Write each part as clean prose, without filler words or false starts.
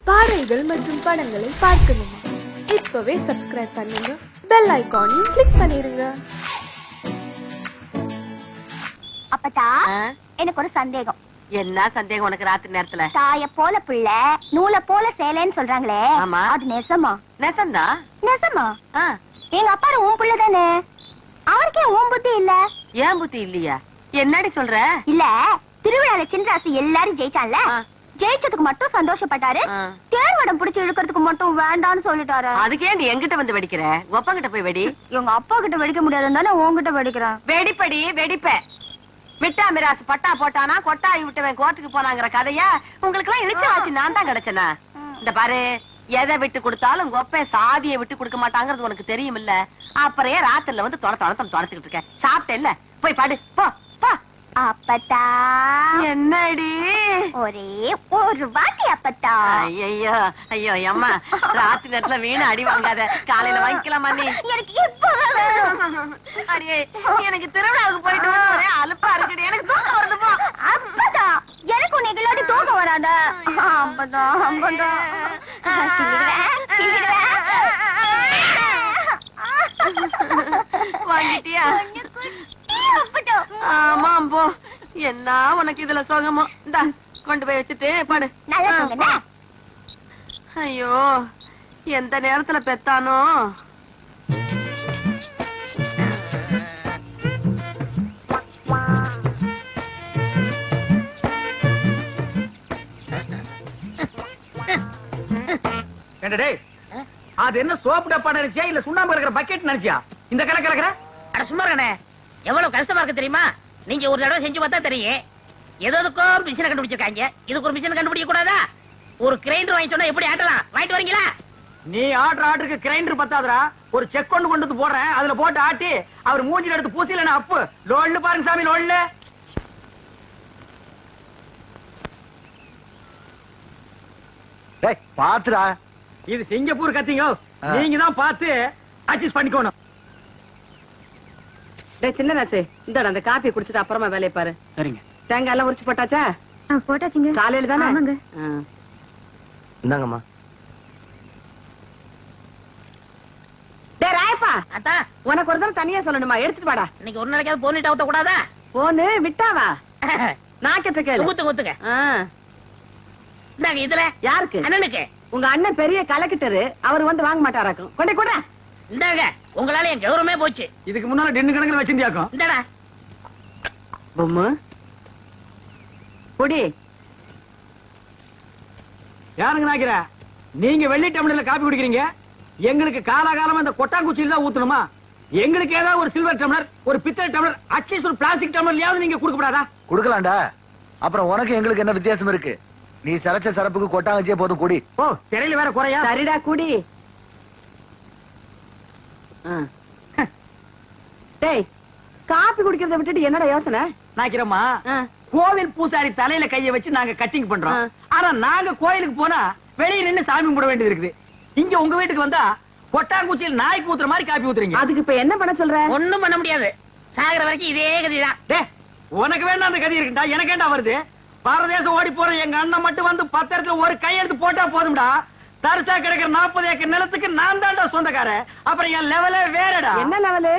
பாடல்கள் மற்றும் படங்களை பார்க்கணுமா? இப்பவே சப்ஸ்கிரைப் பண்ணுங்க, பெல் ஐகானையும் கிளிக் பண்ணிருங்க. அப்பதா எனக்கு ஒரு சந்தேகம். என்ன சந்தேகம் உனக்கு? ராத்திரி நேரத்துல தாய போல பிள்ளை நூலை போல சேலைன்னு சொல்றாங்களே, அது நெசமா? நெசந்தா? நெசமா? எங்க அப்பா உன் பிள்ளை தானே, அவருக்கே உன் புத்தி இல்ல? ஏன் புத்தி இல்லையா? என்னடி சொல்ற? இல்ல, திருவிழால சின்ராசு எல்லாரும் ஜெயிச்சான்ல, ஜெயிச்சதுக்கு மட்டும் சந்தோஷப்பட்டாரு, தேர்வடம் பிடிச்சு இழுக்கிறதுக்கு மட்டும் வேண்டான்னு சொல்லிட்டாரு. அதுக்கே நீ எங்கிட்ட வந்து வெடிக்கிற? ஒப்பா கிட்ட போய் வெடி. எங்க அப்பா கிட்ட வெடிக்க முடியாதுன்னு தானே உன்கிட்ட வெடிக்கிறேன். வெடிப்படி வெடிப்ப. மிட்டா மிராசு பட்டா போட்டானா கொட்டாயி விட்டுவன் கோர்ட்டுக்கு போனாங்கிற கதையா உங்களுக்கு எல்லாம் இழுச்ச வாசி நான் தான் கிடைச்சனா? இந்த பாரு, எதை விட்டு கொடுத்தாலும் கொப்பன் சாதியை விட்டு கொடுக்க மாட்டாங்கிறது உனக்கு தெரியும் இல்ல? அப்புறையே ராத்திரில வந்து தொலைச்சுக்கிட்டு இருக்க. சாப்பிட்ட இல்ல, போய் பாடு போ போ. அப்பத்தா என்னடி ஒரே ஒரு வாட்டி அப்பத்தா? ஐயோ ஐயோ அம்மா, ராத்திரி நேரத்துல வீண அடி வாங்காத, காலையில வாங்கிக்கலாமா நீ? எனக்கு இப்பவே வேணும். அடியே, எனக்கு திருவிழாவுக்கு போயிட்டு ஒரே அலுப்பா இருக்குடி, எனக்கு தூக்கம் வருது போ. அப்பதா எனக்கு உன்னை இல்லாட்டி தூக்கம் வராத. அப்பதா அப்பதா வாங்கிட்டியா? ஆமா போ. என்ன உனக்கு இதுல சோகமோ? இந்தா கொண்டு போய் வச்சுட்டு பாடு. ஐயோ, எந்த நேரத்துல பெத்தானோ? அது என்ன சோப்பு டப்பா நினைச்சியா இல்ல சுண்ணாம்பு கலக்கிற பக்கெட் நினைச்சியா இந்த கலை கலக்கிற? அட சும்மா இருக்கனே, எவ்வளவு கஷ்டமா இருக்கு தெரியுமா? நீங்க ஒரு தடவை செஞ்சு பார்த்தா தெரியும். எதுக்கும் மிஷினை கண்டுபிடிச்சிருக்காங்க, இதுக்கு ஒரு மிஷினை கண்டுபிடிக்க கூடாதா? ஒரு கிரைண்டர் வாங்கி சொன்னா எப்படி ஆட்டலாம்? வாங்கிட்டு வரீங்களா? நீ ஆர்டருக்கு கிரைண்டர் பத்தாதரா, ஒரு செக் கொண்டு வந்து போடுறேன், அதுல போட்டு ஆட்டி அவர் மூஞ்சில எடுத்து பூசில அப்பு லோல்ல பாருங்க சாமி, லோல்ல. டேய் பாத்துடா, இது சிங்கப்பூர் கத்திங்க, நீங்க தான் பார்த்து அட்ஜஸ்ட் பண்ணிக்கணும். சின்ன ராசு, இந்த அந்த காப்பி குடிச்சிட்டு அப்புறமா வேலையை பாரு. சரிங்க. தேங்காய் எல்லாம் உரிச்சு போட்டாச்சா? போட்டாச்சுங்க. காலையில தானே? இந்தாங்கம்மா. டேய் ராயப்பா, அத்தா உனக்கு ஒரு தடவை தனியா சொல்லணுமா? எடுத்துட்டு வாடா. இன்னைக்கு ஒரு நாளைக்காவது போனிட்டு ஊத்த கூடாதா? போனு விட்டாவா? நான் கேட்ட கேளு. ஊத்துங்க. இந்தாங்க. இதுல யாருக்கு? அண்ணனுக்கு. உங்க அண்ணன் பெரிய கலெக்டரு, அவர் வந்து வாங்க மாட்டாராக்கும். கொண்டே கூட. இந்தாங்க, உங்களால என் கௌரவமே போச்சு. இதுக்கு முன்னால டென்னு கணக்குல வச்சிருந்தியாக்கும். இந்தடா பொம்மு பொடி. யாருங்க நாக்கிற? நீங்க வெள்ளி டம்ளர்ல காப்பி குடிக்கிறீங்க, எங்களுக்கு காலாகாலமா இந்த கொட்டாங்குச்சியில தான் ஊத்தணுமா? எங்களுக்கு ஏதாவது ஒரு சில்வர் டம்ளர், ஒரு பித்தளை டம்ளர், அட்லீஸ்ட் ஒரு பிளாஸ்டிக் டம்ளர்லயாவது நீங்க கொடுக்கப்படாதா? குடுக்கலாம்டா. அப்புறம் உனக்கு எங்களுக்கு என்ன வித்தியாசம் இருக்கு? நீ சரச்ச சரப்புக்கு கொட்டாங்கச்சியே போதும், குடி. ஓ, சிறையில வேற குறையா? சரிடா குடி. டேய், காப்பி குடிக்கிறத விட்டுட்டு என்னடா யோசனை? நாக்கிறோமா, கோவில் பூசாரி தலையில கைய வச்சு நாங்க கட்டிங் பண்றோம். ஆனா நாங்க கோயிலுக்கு போனா வெளியே நின்னு சாமி கும்பிட வேண்டியது இருக்குது. இங்க உங்க வீட்டுக்கு வந்தா கொட்டாங்குச்சியில் நாய்க்கு ஊத்துற மாதிரி காப்பி ஊத்துறீங்க. அதுக்கு இப்ப என்ன பண்ண சொல்ற? ஒண்ணும் பண்ண முடியாது. சாகிற வரைக்கும் இதே கதிதான். டே, உனக்கு வேண்டாம் அந்த கதி இருக்குடா, எனக்கு ஏண்டா வருது? பாரதேசம் ஓடி போற எங்க அண்ணன் மட்டும் வந்து 10 இடத்துல ஒரு கையெழுத்து போட்டா போதும்டா. தரிசா கிடைக்கிற 40 ஏக்கர் நிலத்துக்கு நான் தான்டா சொந்தக்காரன். அப்புறம் என் லெவலே வேறடா. என்ன லெவலு?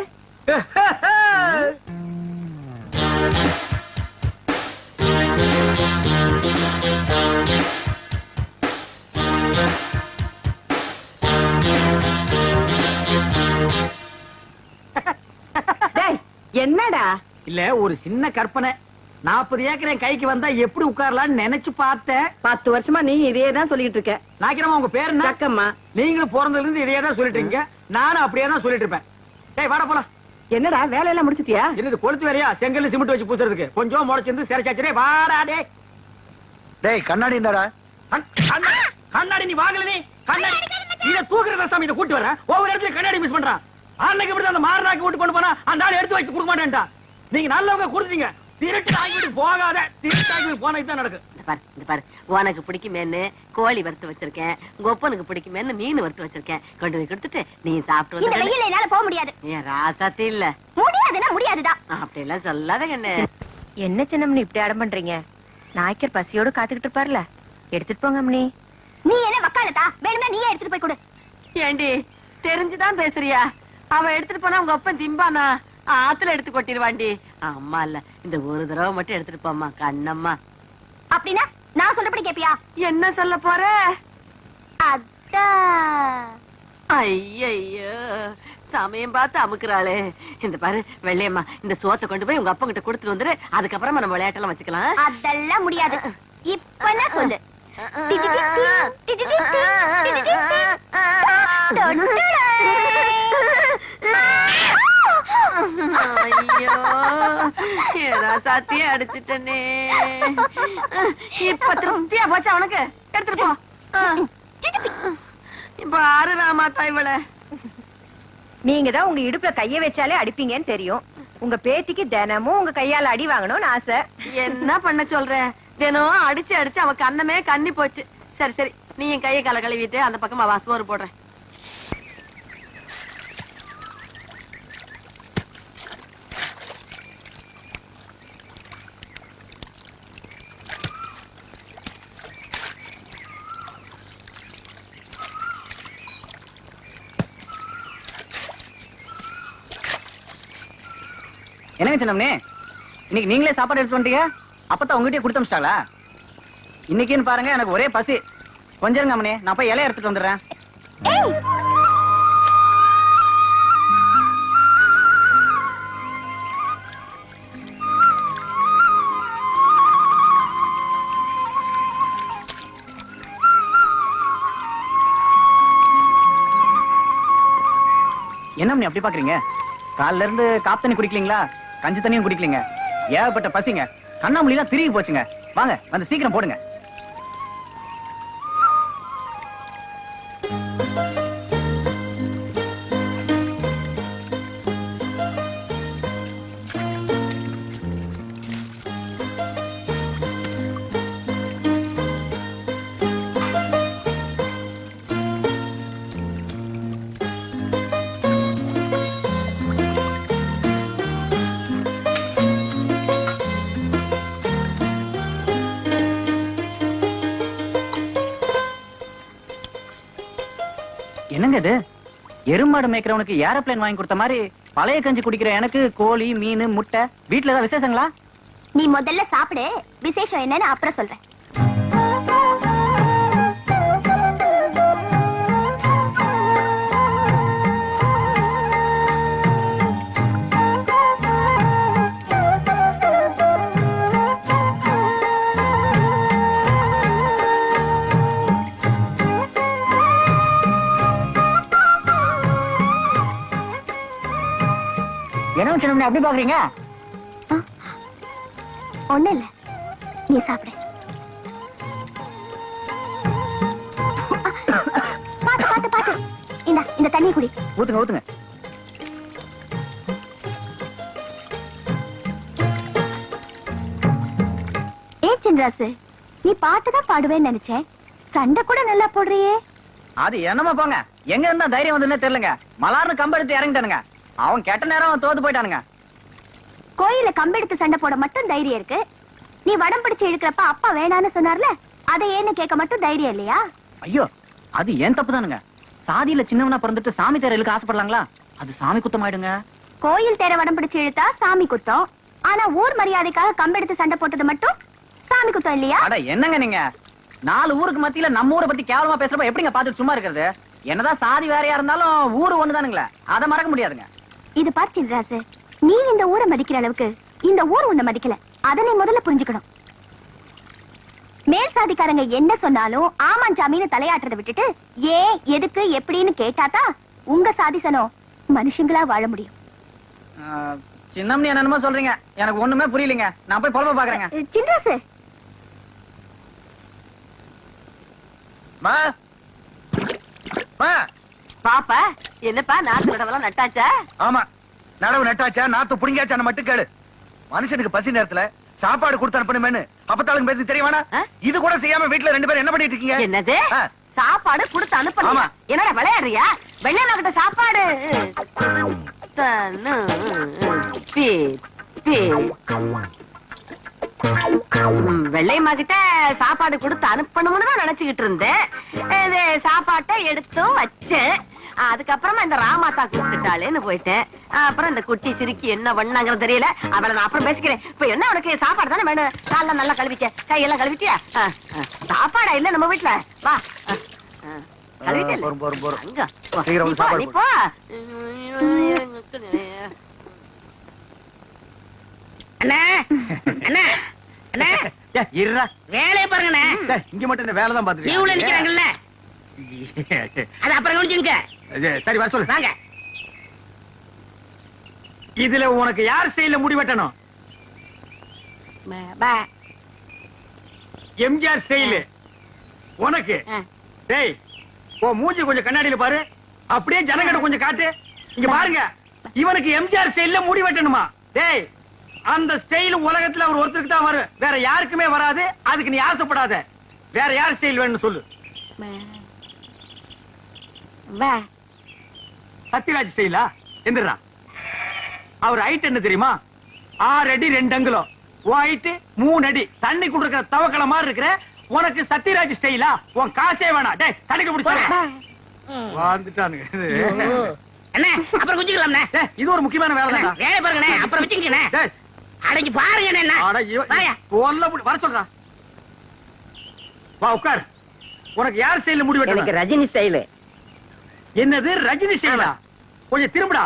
என்னடா? இல்ல, ஒரு சின்ன கற்பனை. 40 ஏக்கர் என் கைக்கு வந்தா எப்படி உட்காரலாம்னு நினைச்சு பார்த்தேன். 10 வருஷமா நீ இதே தான் சொல்லிட்டு இருக்க. நாக்கிறமா, உங்க பேரு என்ன? சக்கம்மா. நீங்களும் பிறந்ததுல இருந்து இதே தான் சொல்லிட்டு இருக்கீங்க, நானும் அப்படியே தான் சொல்லிட்டு இருப்பேன். டேய் வாடா போலாம். என்னடா வேலையெல்லாம் முடிச்சிட்டியா? என்னது கொளுத்து வேறையா? செங்கல் சிமெண்ட் வச்சு பூசுறதுக்கு கொஞ்சம் முளைச்சிருந்து சிறைச்சாச்சே. வாடா டே. டேய் கண்ணாடி இந்தாடா. கண்ணாடி நீ வாங்கல? நீ கண்ணாடி இத தூக்குறத சாமி, இத கூட்டி வரேன். ஒவ்வொரு இடத்துல கண்ணாடி மிஸ் பண்றான். அன்னைக்கு இப்படி அந்த மாரனாக்கு விட்டு கொண்டு போனா அந்த ஆள் எடுத்து வச்சு கொடுக்க மாட்டேன்டா. நீங்க நல்லவங்க கொடுத்தீங்க, திருட்டு ஆகிட்டு போகாத. திருட்டு ஆகி போனா இதுதான் நடக்கும். இந்த பாரு, உனக்கு பிடிக்குமேன்னு கோழி வறுத்து வச்சிருக்கேன், கொப்பனுக்கு பிடிக்குமேன்னு மீன் வறுத்து வச்சிருக்கேன். கொண்டு போய் கொடுத்துட்டு நீ சாப்பிட்டு இந்த வெயில்ல என்னால போக முடியாது. ஏன் ராசாத்தி இல்ல? முடியாதுன்னா முடியாதுதான். அப்படி எல்லாம் சொல்லாத கண்ணு. என்ன சின்னம்னி இப்படி அடம் பண்றீங்க? நாய்க்கர் பசியோடு காத்துக்கிட்டு இருப்பார்ல, எடுத்துட்டு போங்க அம்மனி. நீ என்ன அக்காலதா வேணும்னா நீயே எடுத்துட்டு போய் கொடு. ஏண்டி தெரிஞ்சுதான் பேசுறியா? அவ எடுத்துட்டு போனா உங்க அப்பன் திம்பானா? ஆத்துல எடுத்து கொட்டிடுவாண்டி. அம்மா இல்ல, இந்த ஒரு தடவை மட்டும் எடுத்துட்டு போம்மா கண்ணம்மா. அப்படின்னா நான் சொல்றபடி கேப்பியா? என்ன சொல்ல போற? அதான். ஐயோ சமயம் பார்த்து அமுக்குறாளே. இந்த பாரு வெள்ளையம்மா, இந்த சோத்தை கொண்டு போய் உங்க அப்பா கிட்ட கொடுத்துட்டு வந்துரு. அதுக்கப்புறமா நம்ம விளையாட்டெல்லாம் வச்சுக்கலாம். அதெல்லாம் முடியாது. இப்ப என்ன சொல்லு? ஐயோ ஏதா சாத்தியே அடிச்சுட்டனே. இப்ப திருப்தியா போச்சா உனக்கு? எடுத்துட்டு போ. இப்ப ஆறு ராமா தாய்வள. நீங்க தான் உங்க இடுப்புல கைய வச்சாலே அடிப்பீங்கன்னு தெரியும். உங்க பேத்திக்கு தினமும் உங்க கையால அடி வாங்கணும்னு ஆசை. என்ன பண்ண சொல்ற? தினம் அடிச்சு அடிச்சு அவ கண்ணமே கண்ணி போச்சு. சரி சரி, நீ என் கையை கால கழுவிட்டு அந்த பக்கமா வா, சோறு போடுறேன். என்னங்க சின்னம்னே, இன்னைக்கு நீங்களே சாப்பாடு எடுத்து வந்துட்டீங்க? அப்பதான் உங்ககிட்டயே கொடுத்து அமிச்சிட்டாங்களா? இன்னைக்குன்னு பாருங்க, எனக்கு ஒரே பசி. கொஞ்சம் இருங்க அம்மனே, நான் போய் இலைய எடுத்துட்டு வந்துடுறேன். என்ன அம்மனே அப்படி பாக்குறீங்க? காலைல இருந்து காப்பு தண்ணி குடிக்கலீங்களா? கஞ்சி தண்ணியும் குடிக்கலீங்க. ஏகப்பட்ட பசிங்க. கண்ணாமூலிலாம் திரும்பி போச்சுங்க. வாங்க வந்து சீக்கிரம் போடுங்க. என்னங்க இது? எருமாடு மேய்க்கிறவனுக்கு ஏரோப்ளேன் வாங்கி கொடுத்த மாதிரி பழைய கஞ்சி குடிக்கிற எனக்கு கோழி, மீன், முட்டை. வீட்டுல ஏதாவது விசேஷங்களா? நீ முதல்ல சாப்பிடு, விசேஷம் என்னன்னு அப்புறம் சொல்றேன். என்ன சின்ன அப்படி பாக்குறீங்க? ஒண்ணு இல்ல, நீ சாப்பிடு. பாத்து பாத்து பாத்து. இந்த தண்ணி குடி. ஊத்துங்க ஊத்துங்க. சின்ராசு, நீ பாட்டுதான் பாடுவேன்னு நினைச்சேன். சண்டை கூட நல்லா போடுறியே. அது என்னமா போங்க, எங்க இருந்தா தைரியம் வந்துன்னு தெரியலங்க. மலார்னு கம்பெடுத்து இறங்கிட்டானுங்க. அவன் கெட்ட நேரம் தோத்து போயிட்டானுங்க. கோயில கம்பெடுத்து சண்டை போட மட்டும் தைரியம் இருக்கு. நீ வடம் பிடிச்சு இழுக்கிறப்ப அப்பா வேணான்னு சொன்னார்ல, அதை ஏன்னு கேட்க மட்டும் தைரியம் இல்லையா? ஐயோ, அது ஏன் தப்பு தானுங்க. சாதியில சின்னவனா பிறந்துட்டு சாமி தேர இழுக்க ஆசைப்படலாங்களா? அது சாமி குத்தம் ஆயிடுங்க. கோயில் தேர வடம் பிடிச்சு இழுத்தா சாமி குத்தம். ஆனா ஊர் மரியாதைக்காக கம்பெடுத்து சண்டை போட்டது மட்டும் சாமி குத்தம் இல்லையா? அட என்னங்க நீங்க, 4 ஊருக்கு மத்தியில நம்ம ஊரை பத்தி கேவலமா பேசுறப்ப எப்படிங்க பாத்துட்டு சும்மா இருக்கிறது? என்னதான் சாதி வேறையா இருந்தாலும் ஊரு ஒண்ணுதானுங்களே, அதை மறக்க முடியாதுங்க. இது பார் சின்ராசு, நீ இந்த ஊரை மதிக்கிற அளவுக்கு இந்த ஊர் உன்னை மதிக்கல. அதை நீ முதல்ல புரிஞ்சுக்கணும். மேல் சாதிக்காரங்க என்ன சொன்னாலும் ஆமாஞ்சாமின்னு தலையாட்டுறதை விட்டுட்டு ஏன், எதுக்கு, எப்படின்னு கேட்டாதான் உங்க சாதிசனம் மனுஷங்களா வாழ முடியும். சின்னம்னி என்னமோ சொல்றீங்க, எனக்கு ஒண்ணுமே புரியலங்க. நான் போய் பொழப்ப பாக்குறேங்க. சின்ராசு, பாப்பா என்னப்பா, நாத்து நடவெல்லாம் நட்டாச்சா? ஆமா, நடவு நட்டாச்சா, நாத்து புடிங்காச்சா மட்டும் கேளு. மனுஷனுக்கு பசி நேரத்துல சாப்பாடு கொடுத்து அனுப்பணுமேனு அப்பத்தாளுக்கு பேருக்கு தெரியவானா? இது கூட செய்யாம வீட்டுல 2 பேரும் என்ன பண்ணிட்டு இருக்கீங்க? என்னது சாப்பாடு கொடுத்து அனுப்பணுமா? என்னடா விளையாடுறியா? வெள்ளையம்மா கிட்ட சாப்பாடு வெள்ளையம்மா கிட்ட சாப்பாடு கொடுத்து அனுப்பணும்னு தான் நினைச்சுக்கிட்டு இருந்தேன். சாப்பாட்டை எடுத்தும் வச்சேன். அதுக்கப்புறமா இந்த ராமாத்தா கூப்பிட்டுட்டாளேன்னு போயிட்டேன். அப்புறம் இந்த குட்டி சிரிக்கி என்ன பண்ணாங்கிறது தெரியல. அவளை நான் அப்புறம் பேசிக்கிறேன். இப்ப என்ன உனக்கு சாப்பாடு தானே வேணும்? காலெல்லாம் நல்லா கழுவிச்ச, கையெல்லாம் கழுவிட்டியா? சாப்பாடா இல்ல நம்ம வீட்டுல? வா வேலையை பாருங்கண்ணே. இங்க மட்டும் இந்த வேலை தான் பாத்துட்டு நிக்கிறாங்கல்ல, அது அப்புறம் கவனிச்சுங்க. சரி வர சொல்லு. வாங்க. இதுல உனக்கு யார் ஸ்டைல்ல முடி வெட்டணும்? எம்ஜிஆர் ஸ்டைல் உனக்கு. டேய் ஓ மூஞ்சி கொஞ்சம் கண்ணாடியில பாரு, அப்படியே ஜனங்கட கொஞ்சம் காட்டு. இங்க பாருங்க, இவனுக்கு எம்ஜிஆர் ஸ்டைல்ல முடி வெட்டணுமா? டேய் அந்த ஸ்டைல் உலகத்துல அவர் ஒருத்தருக்கு தான் வரும், வேற யாருக்குமே வராது. அதுக்கு நீ ஆசைப்படாத. வேற யார் ஸ்டைல் வேணும்னு சொல்லு. சத்யராஜ் ஸ்டைலா? எந்திரா. அவர் ஹைட் என்ன தெரியுமா? 6 அடி 2 அங்குலம். உன் ஹைட் 3 அடி. தண்ணி குடுக்கிற தவக்கல மாதிரி இருக்கிற உனக்கு சத்யராஜ் ஸ்டைலா? உன் காசே வேணாம். டேய் தண்ணிக்கு பிடிச்சாங்க வந்துட்டானுங்க. அண்ணே அப்புறம் குஞ்சிக்கலாம்ண்ணே. இது ஒரு முக்கியமான வேலை தான். வேலை பாருங்கண்ணே, அப்புறம் வச்சுக்கண்ணே. அடைஞ்சு பாருங்க. வர சொல்றா. வா உட்கார். உனக்கு யார் ஸ்டைல்ல முடி வெட்டணும்? எனக்கு ரஜினி ஸ்டைல். என்னது ரஜினி ஸ்டைலா? கொஞ்சம் திரும்புடா.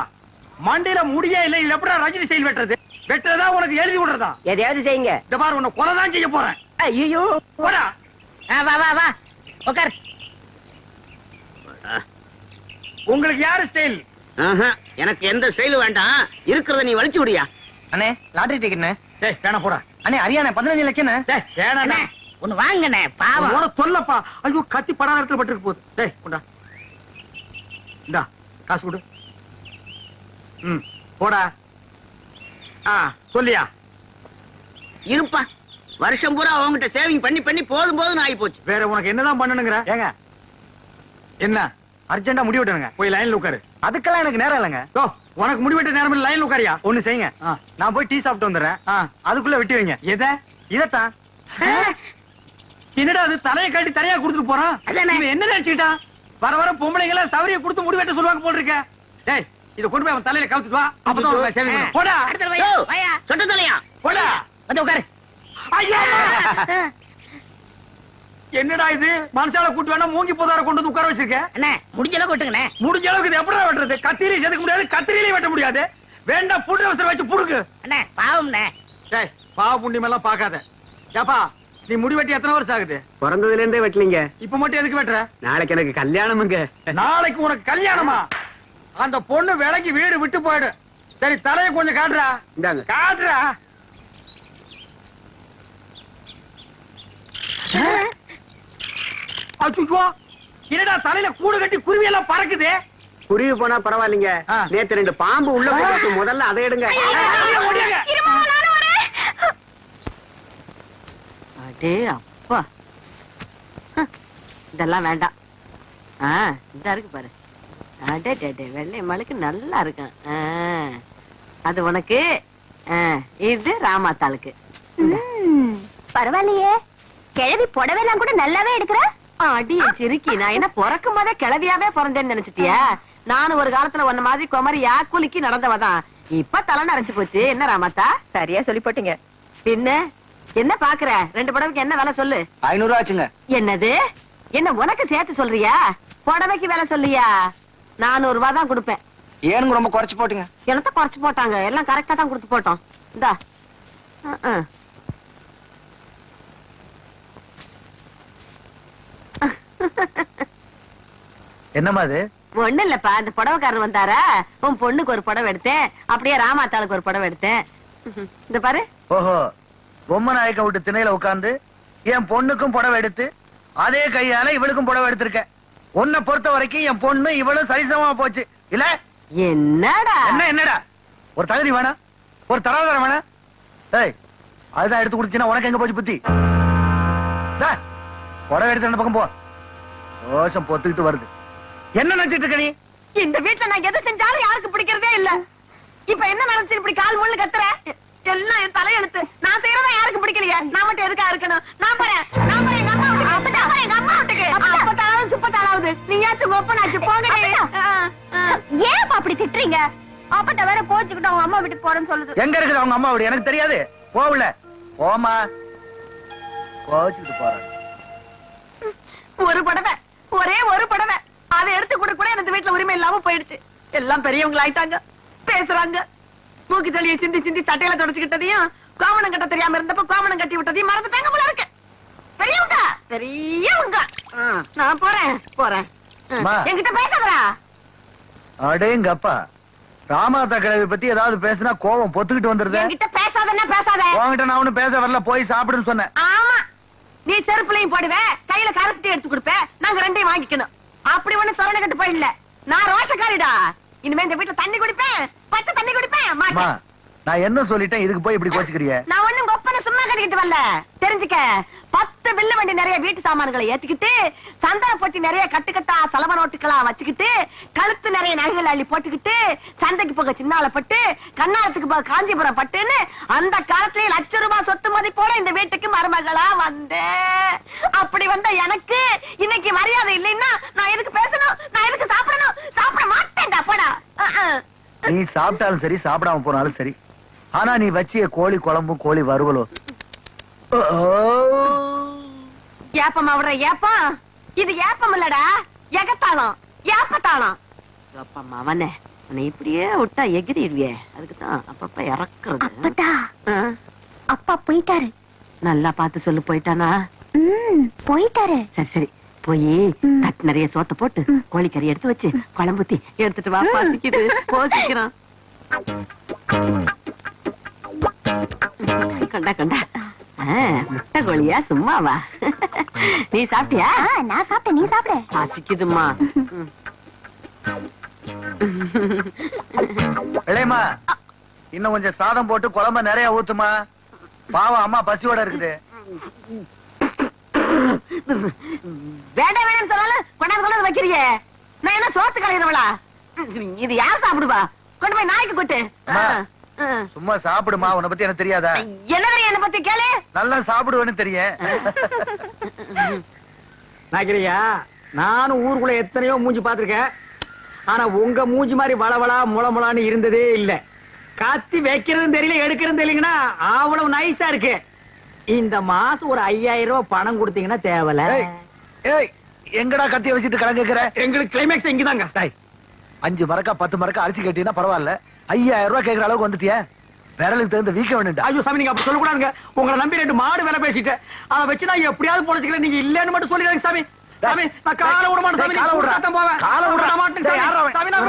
மண்டையில முடியே இல்ல, இல்ல எப்படா ரஜினி ஸ்டைல் வெட்டுறது? வெட்டுறதா உனக்கு எழுதி விடுறதா? எதையாவது செய்யுங்க. இந்த பாரு உன்னை கொலைதான் செய்ய போறேன். ஐயோ போடா. வா வா வா உட்கார். உங்களுக்கு யாரு ஸ்டைல்? எனக்கு எந்த ஸ்டைல் வேண்டாம், இருக்கிறத நீ வலிச்சு விடியா. அண்ணே லாட்டரி டிக்கெட்ண்ணே. டேய் வேணா போடா. அண்ணே அரியாண்ணே 15 லட்சம். டேய் வேணாண்ணே. ஒண்ணு வாங்கண்ணே, பாவம். உன சொல்லப்பா. ஐயோ கத்தி படாத இடத்துல பட்டிருக்கு போகுது. டேய் கொண்டா. இந்தா காசு கொடு. போடா. சொல்லியா? இருப்பா, வருஷம் பூரா அவங்ககிட்ட சேவிங் பண்ணி பண்ணி போதும் போதும் ஆகி போச்சு. வேற உனக்கு என்னதான் பண்ணணுங்கிற? ஏங்க என்ன அர்ஜென்டா முடி வெட்டணுங்க. போய் லைன்ல உட்காரு. அதுக்கெல்லாம் எனக்கு நேரம் இல்லைங்க. உனக்கு முடி வெட்ட நேரம் இல்ல, லைன்ல உட்காரியா? ஒண்ணு செய்யுங்க, நான் போய் டீ சாப்பிட்டு வந்துடுறேன். அதுக்குள்ள வெட்டி வைங்க. எதை? இதத்தான். என்னடா அது தலையை கட்டி தனியா கொடுத்துட்டு போறான்? இவன் என்ன நினைச்சுக்கிட்டான்? வர வர பொம்பளைங்கள சவரிய கொடுத்து முடி வெட்ட சொல்லுவாங்க போல் இருக்க. டேய் இத கொண்டு போய் அவன் தலையில கவுத்துட்டு வா, அப்பதான் உனக்கு சேவிங் பண்ணும். போடா. சொட்ட தலையா? போடா வந்து உட்காரு. ஐயா என்னடா இது? மனசால கூட்டு வேணா மூங்கி போதார கொண்டு வந்து உட்கார வச்சிருக்க. அண்ணே முடிஞ்ச அளவுக்கு வெட்டுங்கண்ணே. முடிஞ்ச அளவுக்கு இது எப்படா வெட்டுறது? கத்திரியில செதுக்க முடியாது, கத்திரியில வெட்ட முடியாது. வேண்டாம் புல் அவசரம் வச்சு புடுக்கு. அண்ணே பாவம்ண்ணே. டேய் பாவ புண்ணியம் எல்லாம் பாக்காத. ஏப்பா நீ முடி வெட்டி எத்தனை வருஷம் ஆகுது? பிறந்ததுல இருந்தே வெட்டலீங்க. இப்ப மட்டும் எதுக்கு வெட்டுற? நாளைக்கு எனக்கு கல்யாணமுங்க. நாளைக்கு உனக்கு கல்யாணமா? அந்த பொண்ணு விலைக்கு வீடு விட்டு போயிடு. சரி தலையை கொஞ்சம் காட்டுறா. இந்தாங்க. காட்டுறா. அச்சுவா என்னடா தலையில கூடு கட்டி குருவி எல்லாம் பறக்குது. குருவி போனா பரவாயில்லைங்க. நேத்து 2 பாம்பு உள்ள போட்டு முதல்ல அதை எடுங்க. அடே அப்பா, இதெல்லாம் வேண்டாம். இந்த இருக்கு பாரு. அடே டே வெள்ளை மலைக்கு நல்லா இருக்கும். அது உனக்கு, இது ராமாத்தாளுக்கு. பரவாயில்லையே, கிழவி புடவைலாம் கூட நல்லாவே எடுக்கிற. அடி சிரிக்கி, நான் என்ன பிறக்கும் போதே கிளவியாவே பிறந்தேன்னு நினைச்சிட்டியா? நானும் ஒரு காலத்துல ஒன்ன மாதிரி குமரியா குலுக்கி நடந்தவதான். இப்ப தலை நரைச்சு போச்சு. என்ன ராமாத்தா? சரியா சொல்லி போட்டீங்க. பின்ன என்ன பாக்குற? 2 புடவைக்கு என்ன விலை சொல்லு. 500 ஆச்சுங்க. என்னது? என்ன உனக்கு சேர்த்து சொல்றியா? புடவைக்கு விலை சொல்லியா? 400 ரூபாய் தான் கொடுப்பேன். ஏனுங்க ரொம்ப குறைச்சு போட்டுங்க. என்னத்த குறைச்சு போட்டாங்க? எல்லாம் கரெக்டா தான் கொடுத்து போட்டோம். இந்தா. என்னமா அது? ஒண்ணு இல்லப்பா, அந்த புடவைக்காரர் வந்தாரா, உன் பொண்ணுக்கு ஒரு புடவை எடுத்தேன், அப்படியே ராமாத்தாளுக்கு ஒரு புடவை எடுத்தேன். இந்த பாரு. ஓஹோ, பொம்மை நாயக்க விட்டு திணையில உட்கார்ந்து என் பொண்ணுக்கும் புடவை எடுத்து அதே கையால இவளுக்கும் புடவை எடுத்திருக்க. உன்னை பொறுத்த வரைக்கும் என் பொண்ணு இவளும் சரிசமமா போச்சு இல்ல? என்னடா என்னடா ஒரு தகுதி வேணா, ஒரு தராதரம் வேணா? ஏய் அதுதான் எடுத்து குடுத்தீங்கன்னா உனக்கு எங்க போச்சு புத்தி? புடவை எடுத்து அந்த பக்கம் போ. ரோஷம் பொத்துக்கிட்டு வருது. என்ன நினைச்சிட்டு இருக்க நீ? இந்த வீட்டுல நான் எதை செஞ்சாலும் யாருக்கு பிடிக்கிறதே இல்ல. இப்ப என்ன நினைச்சு இப்படி கால் முள்ளு கத்துற? எல்லாம் என் தலையெழுத்து. நான் செய்யறதா யாருக்கு பிடிக்கலையே, நான் மட்டும் எதுக்கா இருக்கணும்? நான் போறேன் எங்க அம்மா வீட்டுக்கு. அப்பதாலாவது சுப்பத்தாலாவது நீயாச்சும் ஒப்பனாச்சு போங்க. ஏன் அப்படி திட்டுறீங்க? அப்பட்ட வேற கோச்சுக்கிட்டு அவங்க அம்மா வீட்டுக்கு போறேன்னு சொல்லுது. எங்க இருக்குது அவங்க அம்மா வீடு எனக்கு தெரியாது. போகல போமா கோச்சுக்கிட்டு போறேன். ஒரு படவை, ஒரே ஒரு படவை, அதை எடுத்து கூட கூட எனக்கு வீட்டுல உரிமை இல்லாம போயிடுச்சு. எல்லாம் பெரியவங்க ஆயிட்டாங்க, பேசுறாங்க. மூக்கு ஜலியை சிந்தி சிந்தி சட்டையில தொடச்சுக்கிட்டதையும் கோமணம் கட்ட தெரியாம இருந்தப்ப கோமணம் கட்டி விட்டதையும் மறந்துட்டாங்க போல இருக்கு. பெரியவங்க பெரியவங்க. நான் போறேன் போறேன். என்கிட்ட பேசாதடா. அடேங்கப்பா, ராமாதா கிழவி பத்தி ஏதாவது பேசினா கோவம் பொத்துக்கிட்டு வந்துருது. என்கிட்ட பேசாதன்னா பேசாத. உன்கிட்ட நான் ஒண்ணும் பேச வரல, போய் சாப்பிடுன்னு சொன்னேன். ஆமா, நீ செருப்புலையும் போடுவ, கையில கருப்பட்டி எடுத்து கொடுப்ப, நாங்க ரெண்டையும் வாங்கிக்கணும். அப்படி ஒண்ணு சொரண கட்டு போயிடல. நான் ரோஷக்காரிடா. இனிமே இந்த வீட்டுல தண்ணி குடிப்பேன், பச்சை தண்ணி குடிப்பேன். மாட்டேன். நான் என்ன சொல்லிட்டேன், இதுக்கு போய் இப்படி கோச்சுக்கிறிய? நான் ஒண்ணும் கொப்பன சும்மா கட்டிக்கிட்டு வரல. தெரிஞ்சுக்க, 10 வில்லு வண்டி நிறைய வீட்டு சாமான்களை ஏத்திக்கிட்டு, சந்தன பொட்டி நிறைய கட்டுக்கட்டா சலம நோட்டுகளா வச்சுக்கிட்டு, கழுத்து நிறைய நகைகள் அள்ளி போட்டுக்கிட்டு, சந்தைக்கு போக சின்னாலப்பட்டு, கண்ணாலத்துக்கு போக காஞ்சிபுரம் பட்டுன்னு அந்த காலத்திலே ₹1,00,000 சொத்து மதிப்போட இந்த வீட்டுக்கு மருமகளா வந்தேன். அப்படி வந்த எனக்கு இன்னைக்கு மரியாதை இல்லைன்னா நான் எதுக்கு பேசணும்? நான் எதுக்கு சாப்பிடணும்? சாப்பிட மாட்டேன்டா, போடா. நீ சாப்பிட்டாலும் சரி, சாப்பிடாம போனாலும் சரி, ஆனா நீ வச்சிய கோழி குழம்பும் கோழி வறுவலும் ஏப்பம் அவட ஏப்பம். இது ஏப்பம் இல்லடா, எகத்தாளம், ஏப்பத்தாளம். அப்பம் அவனே உன்னை இப்படியே விட்டா எகிரிடுவியே. அதுக்குதான் அப்பப்ப இறக்குறது. அப்பட்டா, அப்பா போயிட்டாரு. நல்லா பார்த்து சொல்லு. போயிட்டானா? போயிட்டாரு. சரி சரி, போய் தட்டு நிறைய சோத்த போட்டு கோழிக்கறி எடுத்து வச்சு குழம்புத்தி எடுத்துட்டு வா. பாசிக்குது, போசிக்கிறான். கண்டா கண்டா, முட்டை கோழியா சும்மாவா? நீ சாப்பிட்டியா? நான் சாப்பிட்டேன், நீ சாப்பிட. பாசிக்குதுமா. இளையம்மா, இன்னும் கொஞ்சம் சாதம் போட்டு குழம்ப நிறைய ஊத்துமா. பாவம் அம்மா பசியோட இருக்குது. வேண்டாம் வேண்டாம் சொன்னாலும் கொண்டாந்து கொண்டாந்து வைக்கிறியே. நான் என்ன சோத்து கலையிறவளா? இது யார் சாப்பிடுவா? கொண்டு போய் நாய்க்கு கொட்டு. சும்மா சாப்பிடுமா, உன்னை பத்தி எனக்கு தெரியாதா? என்ன என்ன பத்தி கேளு. நல்லா சாப்பிடுவேன்னு தெரியும். நாக்கிரியா, நானும் ஊருக்குள்ள எத்தனையோ மூஞ்சி பாத்திருக்கேன். ஆனா உங்க மூஞ்சி மாதிரி வளவளா முளமுளான்னு இருந்ததே இல்ல. காத்தி வைக்கிறதும் தெரியல, எடுக்கிறதும் தெரியலங்கன்னா அவ்வளவு நைஸா இருக்கு. இந்த மாசம் ஒரு 5,000 பணம் கொடுத்தீங்கன்னா தேவல. எங்கடா கத்திய வச்சுட்டு கடன் கேக்குற? எங்களுக்கு கிளைமேக்ஸ் இங்கதாங்க. 5 மரக்கா 10 மரக்கா அரிசி கேட்டீங்கன்னா பரவாயில்ல, 5,000 கேக்குற அளவுக்கு வந்துட்டிய. விரலுக்கு தகுந்த வீக்க வேணும்டா. ஐயோ சாமி, நீங்க அப்படி சொல்லக்கூடாதுங்க. உங்களை நம்பி 2 மாடு வேலை பேசிட்டு அதை வச்சு நான் எப்படியாவது பொழைச்சிக்கிறேன். நீங்க இல்லன்னு மட்டும் சொல்லிடுங்க சாமி. சாமி, நான் காலை விட மாட்டேன் சாமி. காலை விடுறா. போவேன். காலை விட மாட்டேன் சாமி. சாமி, நான்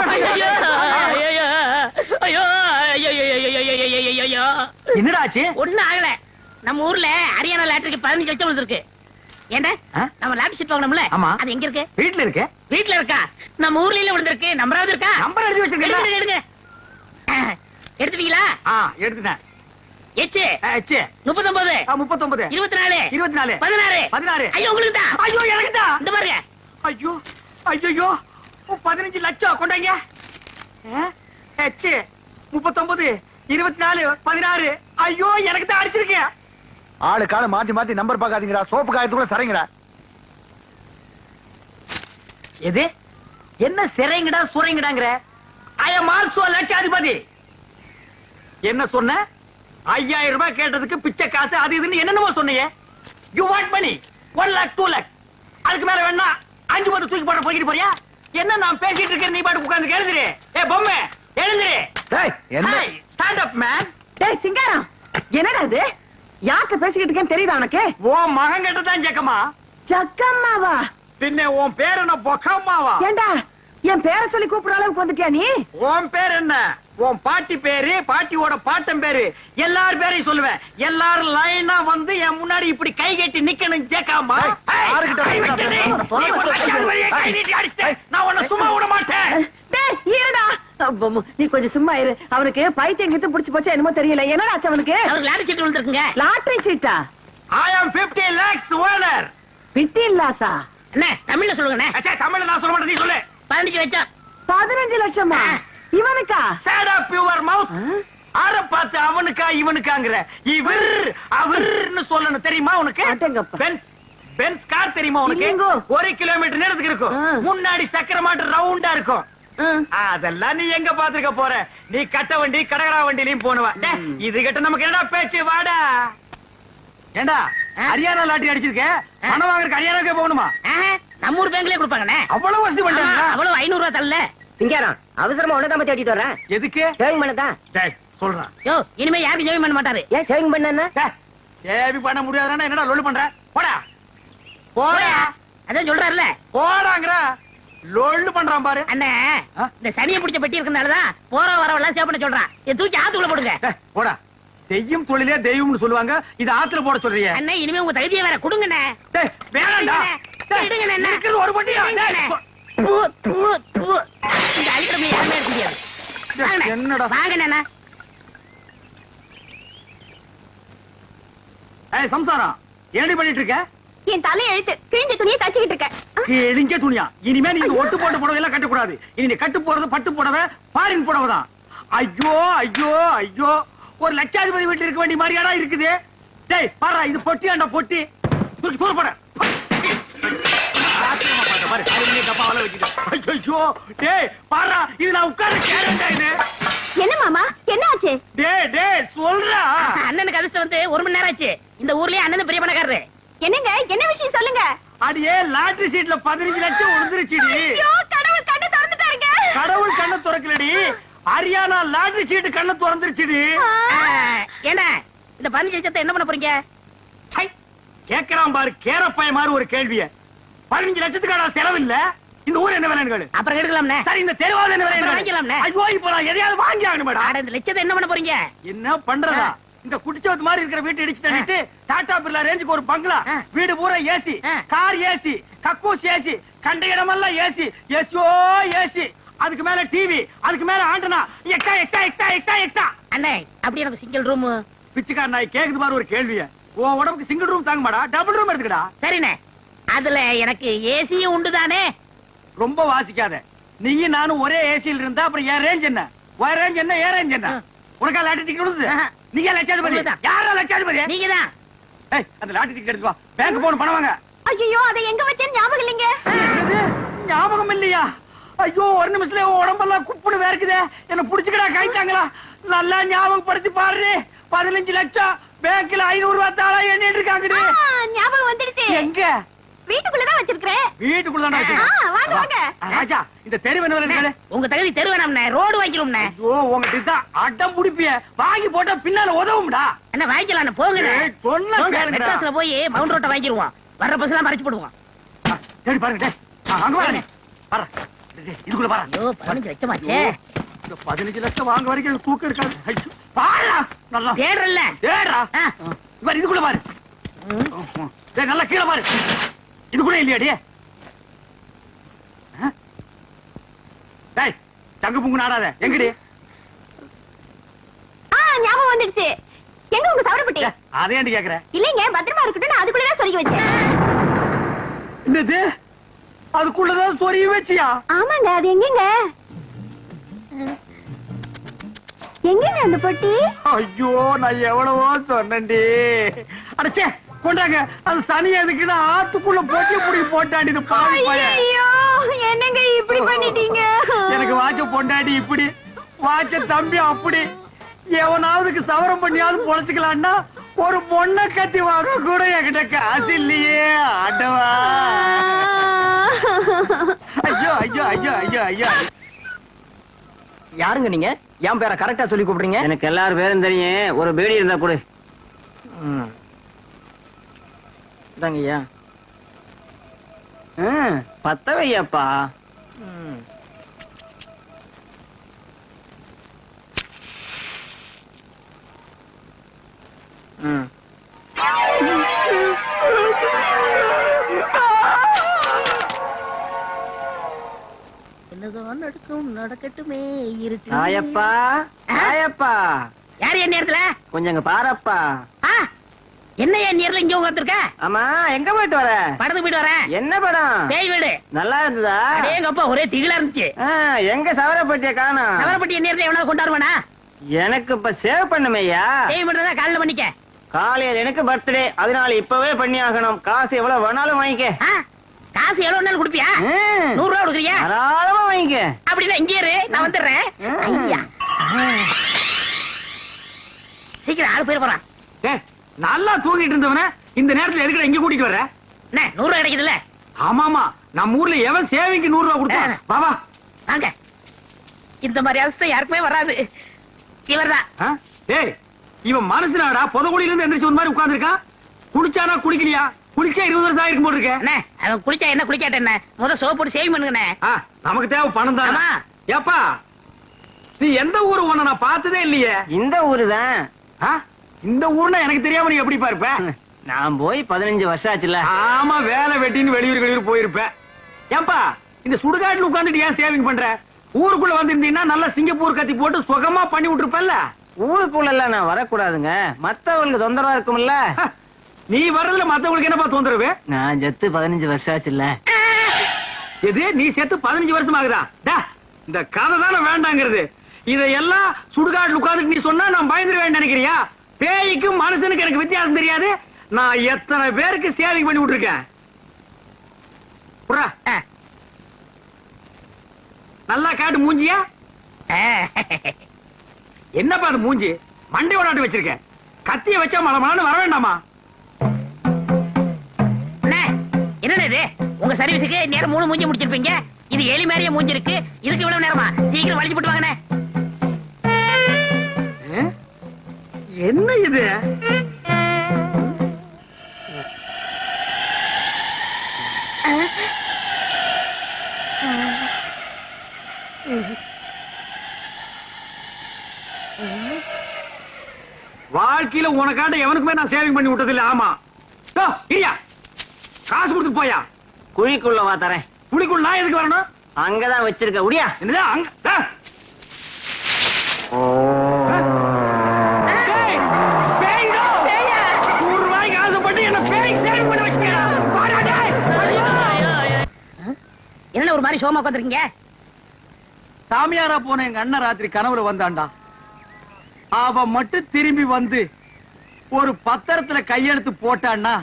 என்னடா ஆச்சு? ஒண்ணும் ஆகல. நம்ம ஊர்ல ஹரியானா லாட்டரிக்கு 15 லட்சம் விழுந்திருக்கு. ஏண்டா, நம்ம லாட்டரி சீட் வாங்கணும்ல, அது எங்க இருக்கு? வீட்டுல இருக்கு. வீட்டுல இருக்கா? நம்ம ஊர்ல விழுந்திருக்கு. நம்பராவது இருக்கா? நம்பர் எழுதி வச்சிருக்கீங்களா? எடுங்க. எடுத்துட்டீங்களா? எடுத்துட்டேன். எச்சு 39 39 24 16 16. ஐயோ, உங்களுக்கு தான். ஐயோ, எனக்கு தான். இந்த பாருங்க. ஐயோ ஐயோ, 15 லட்சம் கொண்டாங்க. 39 24 16. ஐயோ, எனக்கு தான் அடிச்சிருக்கேன். ஆளு கால மாத்தி மாத்தி நம்பர் பாக்காதீங்கடா. சோப்பு காயத்துக்குள்ள சரிங்கடா. எது என்ன சிறைங்கடா சுரைங்கடாங்கற? ஐ அம் ஆல்சோ லட்சாதிபதி. என்ன சொன்ன? 5,000 ரூபாய் கேட்டதுக்கு பிச்சை காசு அது இதுன்னு என்னென்னமோ சொன்னீங்க. You want money 1 lakh 2 lakh. அதுக்கு மேல வேணா 5 10 தூக்கி போட்டு போயிட்டு போறியா? என்ன நான் பேசிட்டு இருக்கேன், நீ பாட்டு உட்கார்ந்து எழுந்திரு. ஏய் பொம்மை, எழுந்திரு. டேய், என்ன? Stand up man. டேய் சிங்காரம், என்னடா இது? யார்கிட்ட பேசிக்கிட்டு இருக்கேன்னு தெரியுதா உனக்கு? ஓ மகன் கிட்ட தான் ஜக்கம்மா. ஜக்கம்மாவா? பின்ன உன் பேர் என்ன பொக்கம்மாவா? ஏண்டா, என் பேரை சொல்லி கூப்பிடுற அளவுக்கு வந்துட்டியா நீ? உன் பேர் என்ன? உன் பாட்டி பேரு, பாட்டியோட பாட்டன் பேரு, எல்லார் பேரையும் சொல்லுவேன். எல்லாரும் லைனா வந்து என் முன்னாடி இப்படி கை கட்டி நிக்கணும். ஜேக்காமா, நான் உன்னை சும்மா விட மாட்டேன். நீ கொஞ்சம் சும்மா இரு. அவனுக்கு பைத்தியம் கிட்ட புடிச்சு போச்சா என்னமோ தெரியல. என்னடா ஆச்சு அவனுக்கு? அவருக்கு லாட்டரி சீட் விழுந்திருக்குங்க. லாட்டரி சீட்டா? I am 50 lakhs owner. 15 லாஸா? என்ன தமிழ்ல சொல்லுங்க. தமிழ்ல நான் சொல்ல மாட்டேன், நீ சொல்லு. 15 லட்சம். 15 லட்சமா? இவனுக்கா? Sad up your mouth. ஆற பார்த்து அவனுக்கா இவனுக்காங்கற? இவர் அவர்னு சொல்லணும் தெரியுமா உனக்கு? அடங்கப்பா. பென்ஸ் கார் தெரியுமா உனக்கு? 1 கிலோமீட்டர் நேரத்துக்கு இருக்கும். முன்னாடி சக்கர மாட்டு ரவுண்டா இருக்கும். அதெல்லாம் நீ எங்க பாத்துக்க போற? நீ கட்ட வண்டி கடகரா வண்டிலையும் போனவா. இது கிட்ட நமக்கு என்னடா பேச்சு? வாடா. ஏண்டா ஹரியானா லாட்டரி அடிச்சிருக்க, பணம் வாங்குறதுக்கு ஹரியானாக்கே போகணுமா? நம்ம ஊர் பேங்க்லயே கொடுப்பாங்கண்ணே. அவ்வளவு வசதி பண்றாங்க. அவ்வளவு 500 ரூபாய் தரல. சிங்காரம் அவசரமா உனதான் தேடிட்டு வரேன். எதுக்கு? சேவிங் பண்ணதான். டேய் சொல்றான். யோ இனிமே யாருக்கும் சேவிங் பண்ண மாட்டாரு. ஏன் சேவிங் பண்ணா? சேவி பண்ண முடியாதுன்னா என்னடா லொல்லு பண்ற? போடா போடா. அதான் சொல்றாருல போடாங்கற லொல்லு பண்றான் பாரு. அண்ணே இந்த சனியை பிடிச்ச பெட்டி இருக்கனாலதான் போற வரவெல்லாம் சேவ் பண்ண சொல்றான். இதை தூக்கி ஆத்துக்குள்ள போடுங்க. போடா. செய்யும் தொழிலே தெய்வம்னு சொல்லுவாங்க. இது ஆத்துல போட சொல்றீங்க. அண்ணே இனிமே உங்க தகுதியை வேற கொடுங்கண்ணே. டேய் வேணாம்டா. எடுங்கண்ணே. இருக்கிறது ஒரு பொட்டியா? இந்த அழிக்கிறமே யாருமே இருக்க முடியாது. என்னடா வாங்கண்ணே. ஏய் சம்சாரம் ஏண்டி பண்ணிட்டு இருக்க? என் தலை எழுத்து கிழிஞ்ச துணியை தச்சுக்கிட்டு இருக்கேன். கிழிஞ்ச துணியா? இனிமே நீங்க ஒட்டு போட்டு புடவை எல்லாம் கட்ட கூடாது. இனி நீ கட்டு போறது பட்டு புடவை, ஃபாரின் புடவை தான். ஐயோ ஐயோ ஐயோ, ஒரு லட்சாதிபதி வீட்டுல இருக்க வேண்டிய மாதிரியாடா இருக்குது. டேய் பாரு, இது பொட்டியாண்டா பொட்டி. தூக்கி தூர போட. பாரு அதுலயே டப்பாவல வச்சிட்டு. ஐயோ டேய் பாரு, இது நான் உட்கார்ற கேரண்டா இது. என்ன மாமா என்ன ஆச்சு? டேய் டேய் சொல்றா. அண்ணனுக்கு அதிர்ஷ்டம் வந்து 1 மணி நேரம் ஆச்சு. இந்த ஊர்லயே அண்ணன் பெரிய பணக்காரரு. என்னங்க என்ன விஷயம் சொல்லுங்க. அடியே லாட்டரி சீட்ல 15 லட்சம் விழுந்துருச்சுடி. ஐயோ கடவுள் கண்ணை திறந்துட்டாருங்க. கடவுள் கண்ணை திறக்கலடி, ஹரியானா லாட்டரி சீட் கண்ணை திறந்துருச்சுடி. ஏண்டா இந்த 15 லட்சத்தை என்ன பண்ண போறீங்க? கேக்குறான் பாரு கேரப்பாய மாதிரி ஒரு கேள்விய. 15 லட்சத்துக்கான செலவு இல்ல. இந்த ஊர் என்ன விலைன்னு கேளு. அப்புறம் எடுக்கலாம்னே. சரி இந்த தெருவாத என்ன விலை வாங்கிக்கலாம்னே. ஐயோ இப்ப நான் எதையாவது வாங்கி ஆகணும் மேடம். அட இந்த லட்சத்தை என்ன பண்ண போறீங்க? என்ன பண்றதா? இந்த குடிச்சவத்து மாதிரி இருக்கிற வீட்டை இடிச்சு தள்ளிட்டு டாடா பிர்லா ரேஞ்சுக்கு ஒரு பங்களா, வீடு பூரா ஏசி, கார் ஏசி, கக்கூஸ் ஏசி, கண்ட இடமெல்லாம் ஏசி, ஏசியோ ஏசி, அதுக்கு மேல டிவி, அதுக்கு மேல antenna, extra extra extra extra extra. அண்ணே அப்படி எனக்கு சிங்கிள் ரூம். பிச்சைக்கார நாய் கேக்குது பாரு ஒரு கேள்விய. உன் உடம்புக்கு சிங்கிள் ரூம் தாங்க மாடா, டபுள் ரூம் எடுத்துக்கடா. சரிண்ணே, அதுல எனக்கு ஏசியும் உண்டு தானே. ரொம்ப வாசிக்காத. நீயும் நானும் ஒரே ஏசியில் இருந்தா அப்புறம் என் ரேஞ்ச் என்ன, உன் ரேஞ்ச் என்ன, என் ரேஞ்ச் என்ன? உனக்கா லாட்டரி டிக்கெட் விடுது? நீங்க லட்சாதிபதி? யாரா லட்சாதிபதி? நீங்க தான். ஏய் அந்த லாட்டரி டிக்கெட் எடுத்து வா, பேங்க் போன பணம் வாங்க. ஐயோ அதை எங்க வச்சேன்னு ஞாபகம் இல்லைங்க. ஞாபகம் இல்லையா? ஐயோ ஒரு நிமிஷத்துல உடம்பெல்லாம் குப்புடு வேர்க்குதே. என்ன புடிச்சுக்கடா கைத்தாங்களா? நல்லா ஞாபகப்படுத்தி பாரு. 15 லட்சம் பேங்க்ல 500 ரூபாய் தாளா எண்ணிட்டு இருக்காங்கடி. ஞாபகம் வந்துடுச்சு. எங்க? வீட்டுக்குள்ளதான் வச்சிருக்கேன். வீட்டுக்குள்ளதான் வாங்க வாங்க. ராஜா இந்த தெரு என்ன விலை? உங்க தகுதி தெரு வேணாம்ண்ணே, ரோடு வாங்கிக்கிறோம்ண்ணே. ஐயோ உங்ககிட்ட தான் அடம் புடிப்பிய. வாங்கி போட்டா பின்னால உதவும்டா. என்ன வாங்கிக்கலாம் போங்கண்ணே. சொன்ன கேளுங்கடா. மெட்ராஸ்ல போய் மவுண்ட் ரோட்டை வாங்கிடுவோம். வர்ற பஸ் எல்லாம் மறைச்சு போடுவோம். தேடி பாருங்க. டேய் அங்க வாங்க. பாரு இதுக்குள்ள பாரு. ஐயோ 15 லட்சம் ஆச்சே. இந்த 15 லட்சம் வாங்க வரைக்கும் தூக்கம் இருக்காது. ஐயோ பாரு நல்லா தேடுறல்ல. தேடுறா. பாரு இதுக்குள்ள பாரு. டேய் நல்லா கீழ பாரு. இதுக்குள்ள இல்லையாடி? டேய் தங்க புங்கு நாடாத. எங்கடி? ஞாபகம் வந்துடுச்சு. எங்க உங்க சவரப்பட்டி? அதே ஏன்டி கேக்குற? இல்லைங்க பத்திரமா இருக்கட்டும், நான் அதுக்குள்ளதான் சொருகி வச்சேன். என்னது? அதுக்குள்ளதான் சொருகி வச்சியா? ஆமாங்க. அது எங்கங்க எங்கங்க அந்த பொட்டி? ஐயோ நான் எவ்வளவோ சொன்னேன்டி. அடச்சே கொண்டாங்க. அது சனி எதுக்குன்னா ஆத்துக்குள்ள போட்டி புடி போட்டாடி. இது பாவி பையன். ஐயோ என்னங்க இப்படி பண்ணிட்டீங்க? எனக்கு வாட்ச பொண்டாடி இப்படி, வாட்ச தம்பி அப்படி. எவனாவதுக்கு சவரம் பண்ணியாவது பொழைச்சுக்கலான்னா ஒரு பொண்ணை கட்டி வாங்க கூட என்கிட்ட காசு இல்லையே. ஆண்டவா. ஐயோ ஐயோ ஐயோ ஐயோ ஐயோ. யாருங்க நீங்க? என் பேரை கரெக்டா சொல்லி கூப்பிடுறீங்க? எனக்கு எல்லாரும் பேரும் தெரியும். ஒரு பேடி இருந்தா கொடு. ஐயா பத்த வையப்பா. என்னதான் நடக்கும் நடக்கட்டுமே. இருக்கு ஆயப்பா ஆயப்பா. யாரு என் நேரத்துல? கொஞ்சம் இங்க பாரப்பா. என்ன என் நேர்ல இங்க உட்கார்ந்திருக்க? ஆமா எங்க போயிட்டு வர? படத்துக்கு போயிட்டு வரேன். என்ன படம்? பேய் வீடு. நல்லா இருந்ததா? எங்க அப்பா ஒரே திகிலா இருந்துச்சு. எங்க சவரப்பட்டிய காணோம். சவரப்பட்டி என் நேரத்துல எவனாவது கொண்டாடுவானா? எனக்கு இப்ப சேவ் பண்ணுமையா? சேவ் பண்றதா காலைல பண்ணிக்க. காலையில எனக்கு பர்த்டே, அதனால இப்பவே பண்ணி ஆகணும். காசு எவ்வளவு வேணாலும் வாங்கிக்க. காசு எவ்வளவு நாள் குடுப்பியா? 100 ரூபா கொடுக்குறியா? தாராளமா வாங்கிக்க. அப்படின்னா இங்கே இரு, நான் வந்துடுறேன். ஐயா சீக்கிரம் ஆளு போயிட போறான். நல்லா தூங்கிட்டு இருந்தவன இந்த நேரத்துல எதுக்கு இங்க கூட்டிட்டு வர? 100 ரூபா கிடைக்குதுல்ல? ஆமாமா, நம்ம ஊர்ல எவன் சேவைக்கு 100 ரூபா கொடுத்தா? பாபா வாங்க. இந்த மாதிரி அவஸ்தை யாருக்குமே வராது. இவர்தான். டேய், இவன் மனசுனாடா புதகுழியில இருந்து எந்திரிச்சு ஒரு மாதிரி உட்கார்ந்துருக்கான். குளிச்சானா குளிக்கலையா? குளிச்சா 20 வருஷம் ஆயிருக்கும் போல இருக்கு. அண்ணே, அவன் குளிச்சா என்ன குளிக்காட்ட என்ன? முத சோப் போட்டு சேவ் பண்ணுங்கண்ணே. நமக்கு தேவை பணம் தான். ஏப்பா, நீ எந்த ஊரு? உன்னை நான் பார்த்ததே இல்லையே. இந்த ஊரு தான். இந்த ஊர்னா எனக்கு தெரியாம நீ எப்படி இருப்ப? நான் போய் 15 வருஷம் ஆச்சுல. ஆமா, வேலை வெட்டின்னு வெளியூர் போயிருப்பேன். ஏப்பா, இந்த சுடுகாட்டுல உட்கார்ந்துட்டு ஏன் சேவிங் பண்ற? ஊருக்குள்ள வந்திருந்தீங்கன்னா நல்லா சிங்கப்பூர் கத்தி போட்டு சுகமா பண்ணி விட்டுருப்பல்ல. ஊருக்குள்ள எல்லாம் நான் வரக்கூடாதுங்க, மத்தவங்களுக்கு தொந்தரவா இருக்கும்ல. நீ வர்றதுல மத்தவங்களுக்கு என்னப்பா தொந்தரவு? நான் செத்து 15 வருஷம் ஆச்சுல்ல. எது, நீ செத்து 15 வருஷம் ஆகுதா? இந்த கதை தானே வேண்டாங்கிறது. இதையெல்லாம் சுடுகாட்டுல உட்கார்ந்து நீ சொன்னா நான் பயந்துருவேன் நினைக்கிறியா? பேய்க்கும் மனுஷனுக்கு எனக்கு வித்தியாசம் தெரியாது. நான் எத்தனை பேருக்கு சேவிங் பண்ணி விட்டுருக்கேன். நல்லா காட்டு மூஞ்சியா. என்னப்பா அது மூஞ்சி? மண்டை விளையாட்டு வச்சிருக்க. கத்திய வச்சா மலமான வர வேண்டாமா? என்ன இது? உங்க சர்வீஸுக்கு நேரம் 3 மூஞ்சி முடிச்சிருப்பீங்க. இது எலி மாதிரியே மூஞ்சி இருக்கு. இதுக்கு இவ்வளவு நேரமா? சீக்கிரம் வலிச்சு போட்டு வாங்கண்ணே. என்ன இது? வாழ்க்கையில உனக்காட்ட எவனுக்குமே நான் சேவிங் பண்ணி விட்டது இல்ல. ஆமா, இல்லையா? காசு கொடுத்து போயா. குழிக்குள்ள வா தரேன். குழிக்குள்ள நான் எதுக்கு வரணும்? அங்கதான் வச்சிருக்க. உடியா. என்னது அங்க? என்ன ஒரு மாதிரி சோமா உட்காந்துருக்கீங்க? சாமியாரா போன எங்க அண்ணன் ராத்திரி கனவுல வந்தாண்டா. அவ மட்டும் திரும்பி வந்து ஒரு பத்திரத்துல கையெழுத்து போட்டான்னா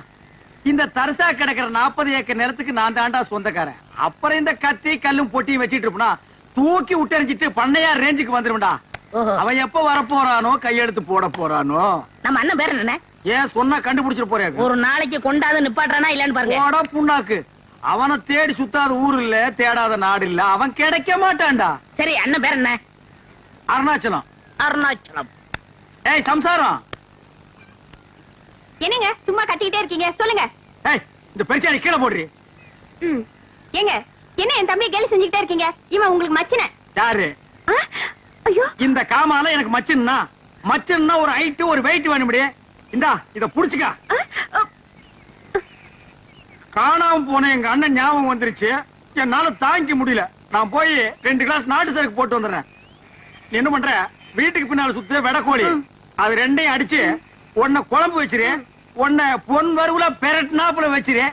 இந்த தரிசா கிடக்கிற 40 ஏக்கர் நிலத்துக்கு நான் தாண்டா சொந்தக்காரன். அப்புறம் இந்த கத்தி கல்லும் பொட்டியும் வச்சிட்டு இருப்பா தூக்கி விட்டறிஞ்சிட்டு பண்ணையார் ரேஞ்சுக்கு வந்துருவா. அவன் எப்ப வரப்போறானோ கையெழுத்து போட போறானோ. நம்ம அண்ணன் பேர் என்ன? ஏன் சொன்னா கண்டுபிடிச்சிட்டு போறாரு. ஒரு நாளைக்கு கொண்டாது நிப்பாட்டானா இல்லன்னு பாருங்க. போடா புண்ணாக்கு. அவனை தேடி சுத்தாத ஊர் இல்ல, தேடாத நாடு இல்ல. அவன் கிடைக்க மாட்டான்டா. சரி, அண்ணன் பேர் என்ன? அருணாச்சலம். அருணாச்சலம். ஏய் சம்சாரம். என்னங்க சும்மா கத்திக்கிட்டே இருக்கீங்க? சொல்லுங்க. ஏய், இந்த பெருச்சாளி கீழே போடுறீ. ஏங்க, என்ன என் தம்பி கேலி செஞ்சுக்கிட்டே இருக்கீங்க? இவன் உங்களுக்கு மச்சின. யாரு? ஐயோ, இந்த காமால எனக்கு மச்சன்னா ஒரு ஹைட் ஒரு வெயிட் வேணும்டி. இந்தா இத புடிச்சுக்க. காணாம போன எங்க அண்ணன் ஞாபகம் வந்துருச்சு. என்னால தாங்கிக்க முடியல. நான் போய் 2 கிளாஸ் நாட்டு சரக்கு போட்டு வந்துடுறேன். நீ என்ன பண்ற? வீட்டுக்கு பின்னால சுத்த வெடக்கோழி அது 2ஐயும் அடிச்சு உன்னை குழம்பு வச்சிரு. உன்னை பொன் வறுவுல பெரட்னாப்புல வச்சிரு.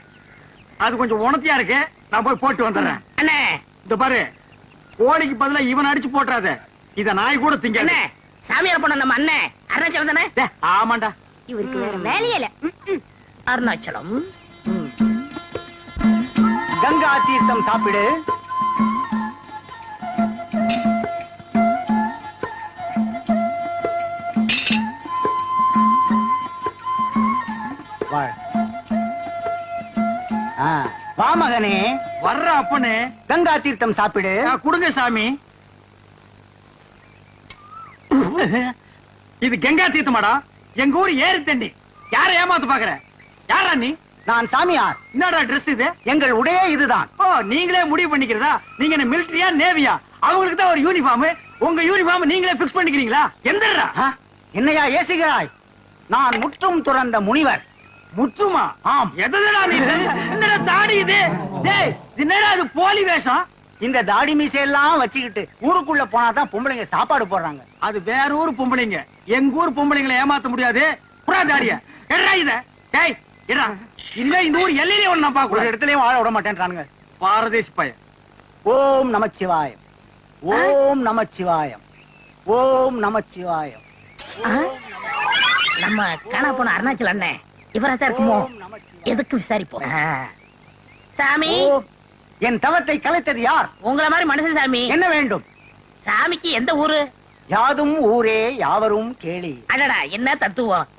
அது கொஞ்சம் உணர்த்தியா இருக்கு. நான் போய் போட்டு வந்துடுறேன். அண்ணே, இந்த பாரு, கோழிக்கு பதிலா இவன் அடிச்சு போட்டுறாத. இத நாய் கூட திங்க. சாமியார் போன நம்ம அண்ணன் அருணாச்சலம் தானே? ஆமாண்டா. இவருக்கு வேற வேலையே இல்ல. அருணாச்சலம். கங்கா தீர்த்தம் சாப்பிடு. வா மகனே. வர்ற அப்பனே. கங்கா தீர்த்தம் சாப்பிடு. குடுங்க சாமி. இது கங்கா தீர்த்தமாடா. எங்க ஊர் ஏரி தண்ணி. யார ஏமாத்து பாக்குற? யாரா நீ? நான் சாமியார். என்னடா ட்ரெஸ் இது? எங்கள் உடையே இதுதான். ஓ, நீங்களே முடிவு பண்ணிக்கிறதா? நீங்க என்ன மிலிட்டரியா நேவியா? அவங்களுக்கு தான் ஒரு யூனிஃபார்ம். உங்க யூனிஃபார்ம் நீங்களே பிக்ஸ் பண்ணிக்கிறீங்களா? எந்தடா? என்னையா ஏசுகிறாய்? நான் முற்றும் துறந்த முனிவர். முற்றுமா? ஆம். எதடா நீ? என்னடா தாடி இது? டேய், என்னடா இது போலி வேஷம்? இந்த தாடி மீசையெல்லாம் வச்சுக்கிட்டு ஊருக்குள்ள போனாதான் பொம்பளைங்க சாப்பாடு போடுறாங்க. அது வேற ஊர் பொம்பளைங்க. எங்க ஊர் பொம்பளைங்களை ஏமாத்த முடியாது. புறா தாடிய எடா இத. டேய், எடா. இல்ல இந்த ஊர் எல்லையிலே ஒண்ணு நான் பாக்க ஒரு இடத்துலயும் வாழ விட மாட்டேன்றானுங்க. பாரதேசி பையன். ஓம் நமச்சிவாயம். ஓம் நமச்சிவாயம். ஓம் நமச்சிவாயம். நம்ம காணா போன அருணாச்சல் அண்ணன் இவரா இருக்குமோ? எதுக்கு விசாரிப்போம். சாமி, என் தவத்தை கலைத்தது யார்? உங்கள மாதிரி மனுஷன் சாமி. என்ன வேண்டும்? சாமிக்கு எந்த ஊரு? யாதும் ஊரே யாவரும் கேளி. அடடா, என்ன தத்துவம்.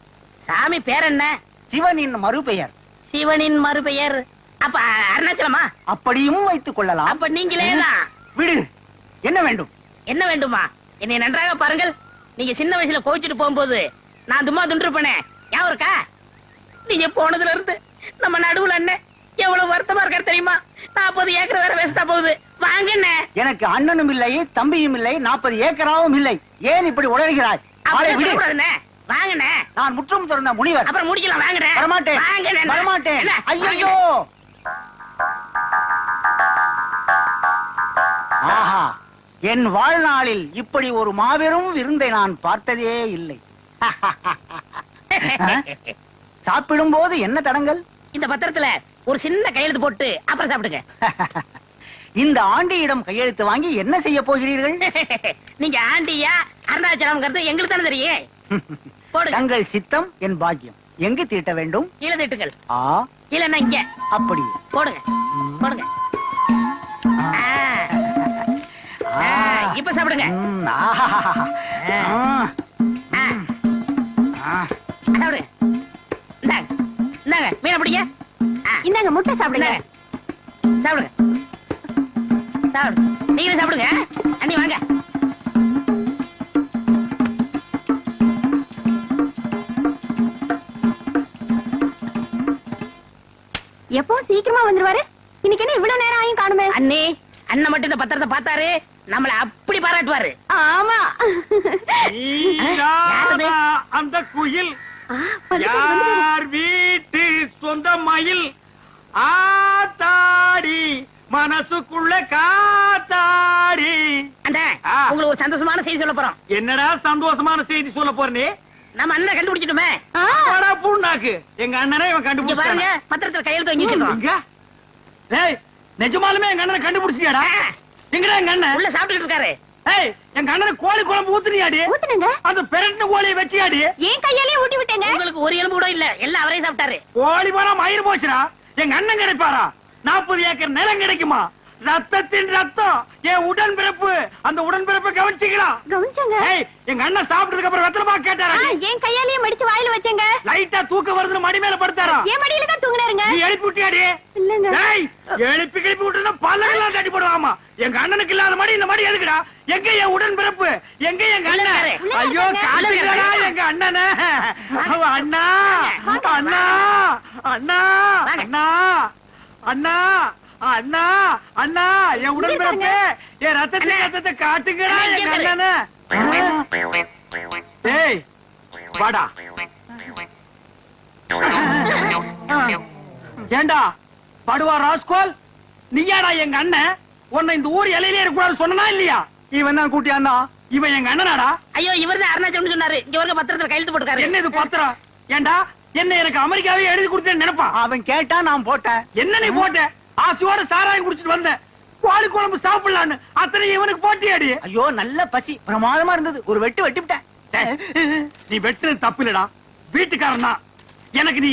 சாமி பேர் என்ன? சிவனின் மறுபெயர். சிவனின் மறுபெயர். அப்ப அருணாச்சலமா? அப்படியும் வைத்துக் கொள்ளலாம். அப்ப நீங்களேதான். விடு. என்ன வேண்டும்? என்ன வேண்டுமா? என்னை நன்றாக பாருங்கள். நீங்க சின்ன வயசுல கோவிச்சுட்டு போகும்போது நான் தும்மா துண்டிருப்பேனே, ஞாபகம் இருக்கா? நீங்க போனதுல இருந்து நம்ம நடுவுல அண்ணன் எவ்வளவு வருத்தமா இருக்காரு தெரியுமா? 40 ஏக்கர் வேற வேஸ்டா போகுது. வாங்க அண்ணே. எனக்கு அண்ணனும் இல்லை, தம்பியும் இல்லை, 40 ஏக்கராவும் இல்லை. ஏன் இப்படி உளறுகிறாய்? வாங்கண்ணே. நான் முற்றும் திறந்த முனிவர். அப்புறம் முடிக்கலாம். வாங்கண்ணே. வரமாட்டேன். வாங்கண்ணே. வரமாட்டேன். ஐயோ. ஆஹா, என் வாழ்நாளில் இப்படி ஒரு மாபெரும் விருந்தை நான் பார்த்ததே இல்லை. சாப்பிடும் போது என்ன தடங்கள்? இந்த பத்திரத்துல ஒரு சின்ன கையெழுத்து போட்டு அப்புறம் சாப்பிடுங்க. இந்த ஆண்டியிடம் கையெழுத்து வாங்கி என்ன செய்ய போகிறீர்கள்? நீங்க ஆண்டியா அருணாச்சலம் எங்களுக்கு தானே தெரியும். தங்கள் சித்தம் என் பாக்கியம். எங்கு தீட்ட வேண்டும்? கீழே தீட்டுங்கள். இல்லன்னா இங்க. அப்படி போடுங்க போடுங்க. இப்ப சாப்பிடுங்க. சாப்பிடுங்க. இந்தாங்க மீனை பிடிங்க. இந்தாங்க முட்டை சாப்பிடுங்க. சாப்பிடுங்க சாப்பிடுங்க. நீங்களும் சாப்பிடுங்க. அண்ணி வாங்க. எப்பவும் சீக்கிரமா வந்துருவாரு. இன்னைக்கு என்ன இவ்வளவு நேரம் ஆயும் காணுமே? அண்ணி, அண்ணன் மட்டும் இந்த பத்திரத்தை பார்த்தாரு, நம்மள அப்படி பாராட்டுவாரு. ஆமா. அந்த குயில் யார் வீட்டு சொந்த மயில் ஆத்தாடி மனசுக்குள்ள காத்தாடி. உங்களுக்கு ஒரு சந்தோஷமான செய்தி சொல்ல போறோம். என்னடா சந்தோஷமான செய்தி சொல்ல போறே? நம்ம அண்ணன் கண்டுபிடிச்சிட்டுமே. பூண்டாக்கு எங்க அண்ணனே இவன் கண்டுபிடிச்சாங்க. பத்திரத்துல கையெழுத்து வாங்கி வச்சிருக்கோம். நிஜமாலுமே எங்க அண்ணனை கண்டுபிடிச்சியாடா? எங்கடா எங்க அண்ணன்? உள்ள சாப்பிட்டுட்டு இருக்காரு. ஏய், எங்க அண்ணனுக்கு கோழி குழம்பு ஊத்துனியாடி? ஊத்துனங்க. அந்த பெரட்டின கோழியை வச்சியாடி? ஏன் கையாலே ஊட்டி விட்டேங்க. உங்களுக்கு ஒரு எலும்பு கூட இல்ல, எல்லாம் அவரே சாப்பிட்டாரு. கோழி போனா மயிர் போச்சுடா. எங்க அண்ணன் கிடைப்பாரா? 40 ஏக்கர் நிலம் கிடைக்குமா? ரத்தத்தின் ரத்தம் என் உடன் பிறப்பு. அந்த உடன் பிறப்பை கவனிச்சீங்களா? கவனிச்சங்க. ஏய், எங்க அண்ணன் சாப்பிட்டதுக்கு அப்புறம் வெத்தலை பாக்கு கேட்டாரா? ஏன் கையாலே மடிச்சு வாயில வச்சேங்க. லைட்டா தூக்க வருதுன்னு மடி மேல படுத்தாரா? ஏன் மடியில தான் தூங்குனாருங்க. நீ எழுப்பி விட்டியாடி? இல்லங்க. ஏய், எழுப்பி கிளப்பி விட்டுனா பல்லெல்லாம் தட்டி போடுவாமா. எங்க அண்ணனுக்கு இல்லாத மடி இந்த மடி எதுக்குடா? எங்க என் உடன் பிறப்பு? எங்க எங்க அண்ணன்? ஐயோ, காட்டுங்கடா எங்க அண்ணனே. அண்ணா அண்ணா அண்ணா அண்ணா அண்ணா அண்ணா அண்ணா என் உடன் பிறப்பு, என் ரத்தத்தை காட்டுங்கடா எங்க அண்ணனே. ஏய், வாடா. ஏண்டா படுவா ராஸ்கோல், நீயாடா எங்க அண்ணன்? உன்னை இந்த ஊர் எல்லையிலே இருக்கக்கூடாது சொன்னா இல்லையா? இவன் தான் கூட்டியாண்டா. இவன் எங்க அண்ணனாடா? ஐயோ, இவர் தான் அருணாச்சலம் சொன்னாரு. இங்க ஒரு பத்திரத்துல கையெழுத்து போட்டுக்காரு. என்ன இது பத்திரம்? ஏண்டா என்ன எனக்கு அமெரிக்காவே எழுதி கொடுத்தேன்னு நினைப்பா? அவன் கேட்டா நான் போட்டேன். என்ன நீ போட்ட? ஆசையோட சாராயம் குடிச்சிட்டு வந்தேன். கோழி குழம்பு சாப்பிடலான்னு அத்தனை இவனுக்கு போட்டியாடி. ஐயோ, நல்ல பசி, பிரமாதமா இருந்தது. ஒரு வெட்டு வெட்டிவிட்டேன். நீ வெட்டுறது தப்பு இல்லடா, வீட்டுக்காரன் தான். எனக்கு நீ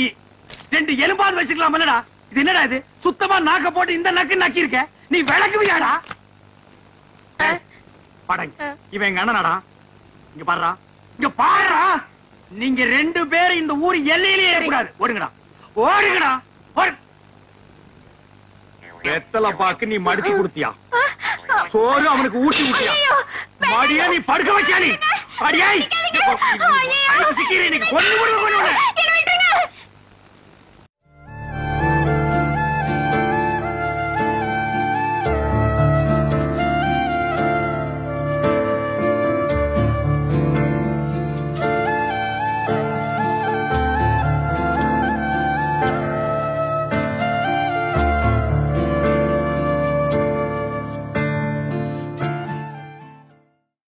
2 எலும்பாவது வச்சுக்கலாம் இல்லடா? இது என்னடா இது? சுத்தமா நாக்க போட்டு இந்த நக்கு நக்கி இருக்க. நீ விளக்குவியாடா? படங்க, இவன் எங்க அண்ணனாடா. இங்க பாருடா, இங்க பாருடா. நீங்க 2 பேரும் இந்த ஊர் எல்லையிலேயே இருக்கக்கூடாது. ஓடுங்கடா ஓடுங்கடா. வெத்தலை பாக்கு நீ மடிச்சு கொடுத்தியா? சோறு அவனுக்கு ஊட்டி விட்டியா? மடியா நீ படுக்க வச்சா? நீ அடியாய் சிக்கிறேன். கொண்டு